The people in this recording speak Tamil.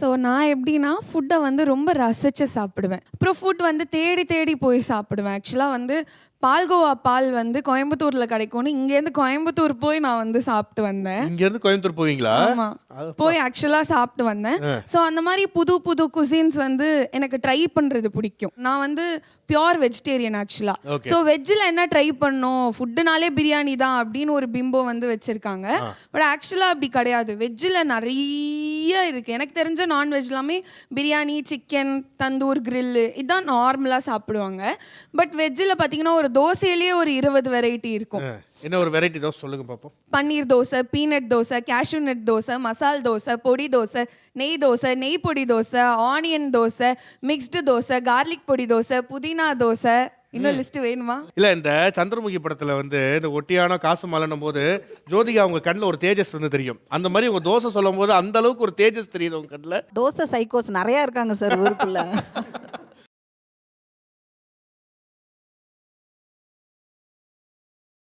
ஸோ நான் எப்படின்னா ஃபுட்டை வந்து ரொம்ப ரசித்து சாப்பிடுவேன். அப்புறம் ஃபுட் வந்து தேடி தேடி போய் சாப்பிடுவேன். ஆக்சுவலாக வந்து பால்கோவா பால் வந்து கோயம்புத்தூரில் கிடைக்கும்னு இங்கேருந்து கோயம்புத்தூர் போய் நான் வந்து சாப்பிட்டு வந்தேன். இங்கேருந்து கோயம்புத்தூர் போவீங்களா? ஆமாம், போய் ஆக்சுவலாக சாப்பிட்டு வந்தேன். ஸோ அந்த மாதிரி புது புது குசின்ஸ் வந்து எனக்கு ட்ரை பண்ணுறது பிடிக்கும். நான் வந்து பியோர் வெஜிடேரியன் ஆக்சுவலாக. ஸோ வெஜ்ஜில் என்ன ட்ரை பண்ணோம், ஃபுட்டுனாலே பிரியாணி தான் அப்படின்னு ஒரு பிம்பம் வந்து வச்சுருக்காங்க. பட் ஆக்சுவலாக அப்படி கிடையாது. வெஜ்ஜில் நிறைய இருக்குது. எனக்கு தெரிஞ்ச நான்வெஜ் எல்லாமே பிரியாணி, சிக்கன், தந்தூர், கிரில்லு இதுதான் நார்மலாக சாப்பிடுவாங்க. பட் வெஜ்ஜில் பார்த்தீங்கன்னா ஒரு தோசையிலேயே ஒரு 20 வெரைட்டி இருக்கும். என்ன ஒரு வெரைட்டி தோசை சொல்லுங்க பார்ப்போம். Paneer dosa, peanut dosa, cashew nut dosa, masala dosa, podi dosa, நெய் தோசை, நெய் podi dosa, onion dosa, mixed dosa, garlic podi dosa, புதினா தோசை. இன்னும் லிஸ்ட் வேணுமா? இல்ல, இந்த சந்திரமுகி படத்துல வந்து இந்த ஒட்டியான காசு மாலனும் போது ஜோதிகா அவங்க கண்ணில் ஒரு தேஜஸ் வந்து தெரியும். அந்த மாதிரி உங்க தோசை சொல்லும் போது அந்த அளவுக்கு ஒரு தேஜஸ் தெரியுது உங்க கண்ணில். தோசை சைக்கோஸ் நிறைய இருக்காங்க சார் ஊருக்குள்ள.